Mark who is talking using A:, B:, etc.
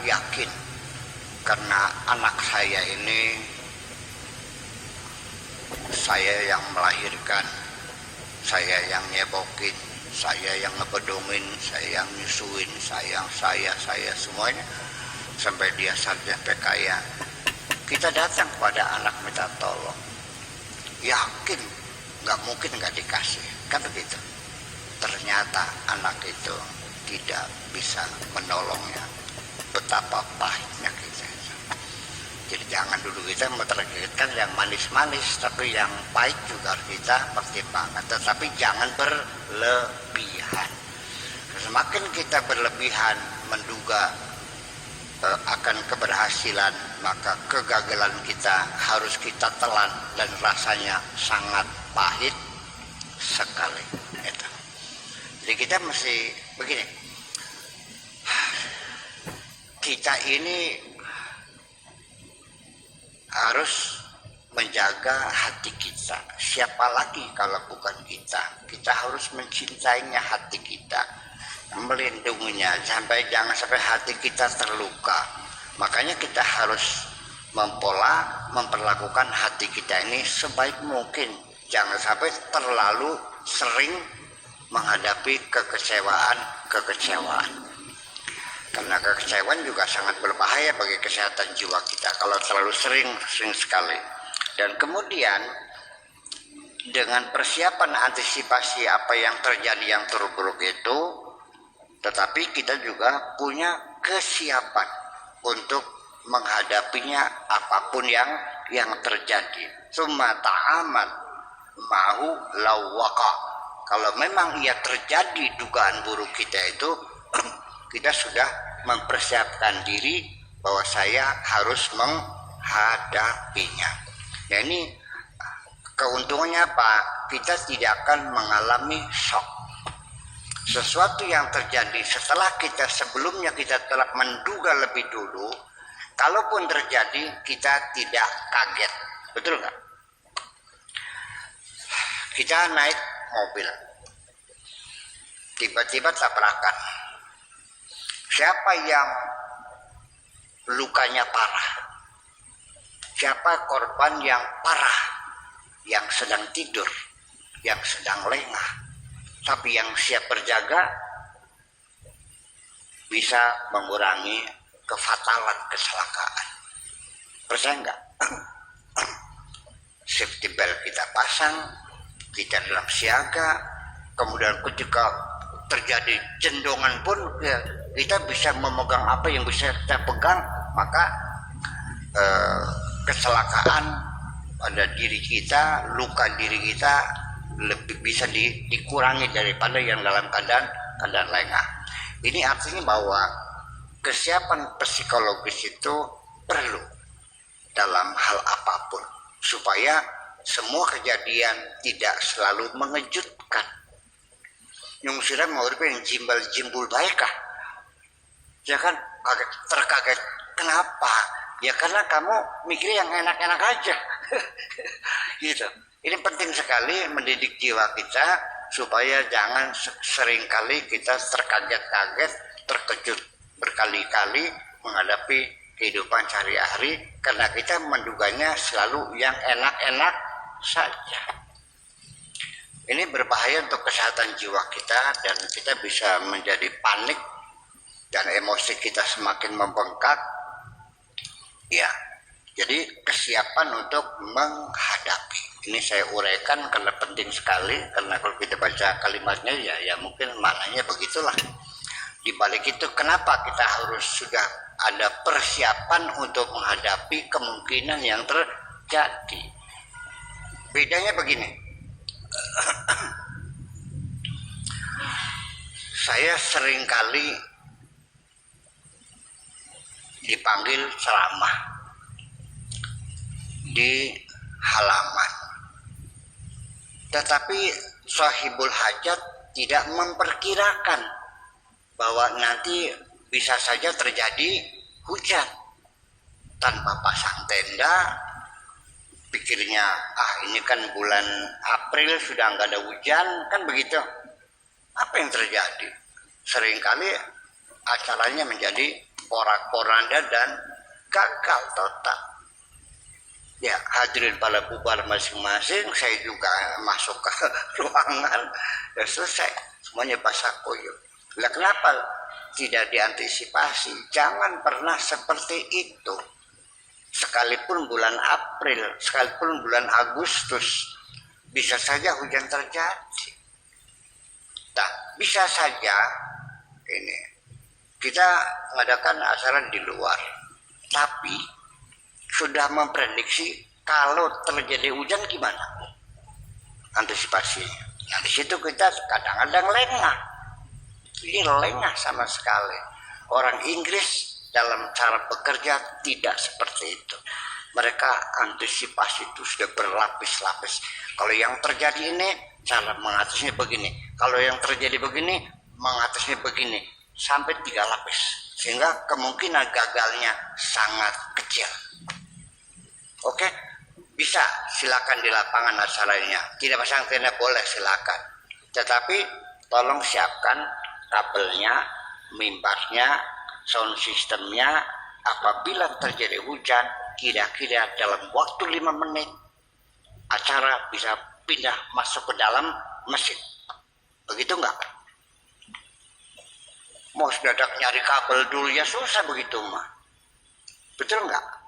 A: Yakin karena anak saya ini saya yang melahirkan, saya yang nyebokin, saya yang ngebedongin, saya yang nyusuin, saya semuanya sampai dia sampai kaya. Kita datang kepada anak minta tolong, yakin nggak mungkin nggak dikasih, kan begitu. Ternyata anak itu tidak bisa menolongnya. Betapa pahitnya kita. Jadi jangan dulu kita mentargetkan yang manis-manis, tapi yang pahit juga harus kita pertimbangkan. Tetapi jangan berlebihan. Semakin kita berlebihan menduga akan keberhasilan, maka kegagalan kita harus kita telan dan rasanya sangat pahit sekali. Jadi kita mesti begini. Kita ini harus menjaga hati kita. Siapa lagi kalau bukan kita? Kita harus mencintainya hati kita, melindunginya jangan sampai hati kita terluka. Makanya kita harus memperlakukan hati kita ini sebaik mungkin. Jangan sampai terlalu sering menghadapi kekecewaan. Karena kekecewaan juga sangat berbahaya bagi kesehatan jiwa kita kalau terlalu sering sekali. Dan kemudian dengan persiapan antisipasi apa yang terjadi yang terburuk itu, tetapi kita juga punya kesiapan untuk menghadapinya apapun yang terjadi. Summa ta'aman mahu lawaka. Kalau memang ia terjadi dugaan buruk kita itu, kita sudah mempersiapkan diri bahwa saya harus menghadapinya. Ya, ini keuntungannya apa? Kita tidak akan mengalami shock. Sesuatu yang terjadi setelah sebelumnya kita telah menduga lebih dulu, kalaupun terjadi kita tidak kaget. Betul nggak? Kita naik mobil, tiba-tiba tabrakan. Siapa yang lukanya parah? Siapa korban yang parah? Yang sedang tidur, yang sedang lengah, tapi yang siap berjaga bisa mengurangi kefatalan kecelakaan. Percaya nggak? Safety belt kita pasang, kita dalam siaga, kemudian ketika terjadi cendongan pun ya, kita bisa memegang apa yang bisa kita pegang, maka kecelakaan pada diri kita, luka diri kita lebih bisa dikurangi daripada yang dalam keadaan lengah. Ini artinya bahwa kesiapan psikologis itu perlu dalam hal apapun supaya semua kejadian tidak selalu mengejutkan. Yang sudah mau yang jimbul baik kah? Ya kan terkaget. Kenapa? Ya karena kamu mikir yang enak-enak aja. Gitu. Ini penting sekali mendidik jiwa kita supaya jangan seringkali kita terkaget-kaget, terkejut berkali-kali menghadapi kehidupan sehari-hari karena kita menduganya selalu yang enak-enak saja. Ini berbahaya untuk kesehatan jiwa kita dan kita bisa menjadi panik dan emosi kita semakin membengkak. Ya, jadi kesiapan untuk menghadapi. Ini saya uraikan karena penting sekali, karena kalau kita baca kalimatnya ya mungkin maknanya begitulah. Di balik itu kenapa kita harus sudah ada persiapan untuk menghadapi kemungkinan yang terjadi. Bedanya begini. Saya seringkali dipanggil ceramah di halaman, tetapi sahibul hajat tidak memperkirakan bahwa nanti bisa saja terjadi hujan. Tanpa pasang tenda, pikirnya ini kan bulan April sudah nggak ada hujan, kan begitu. Apa yang terjadi? Seringkali acaranya menjadi porak-poranda dan gagal total. Ya, hadirin pada bubar masing-masing, saya juga masuk ke ruangan, ya selesai, semuanya basah kuyup. Lah kenapa tidak diantisipasi? Jangan pernah seperti itu. Sekalipun bulan April, sekalipun bulan Agustus, bisa saja hujan terjadi. Nah, bisa saja ini kita mengadakan acara di luar, tapi sudah memprediksi kalau terjadi hujan gimana antisipasi. Nah di situ kita kadang-kadang lengah. Ini lengah sama sekali. Orang Inggris dalam cara bekerja tidak seperti itu. Mereka antisipasi itu sudah berlapis-lapis. Kalau yang terjadi ini cara mengatasinya begini. Kalau yang terjadi begini mengatasinya begini. Sampai 3 lapis. Sehingga kemungkinan gagalnya sangat kecil. Oke, bisa silakan di lapangan acaranya. Tidak pasang tenda boleh silakan. Tetapi tolong siapkan kabelnya, mimbarnya, sound systemnya. Apabila terjadi hujan, kira-kira dalam waktu 5 menit acara bisa pindah masuk ke dalam mesin. Begitu enggak? Mau sedadak nyari kabel dulu ya susah begitu mah. Betul enggak?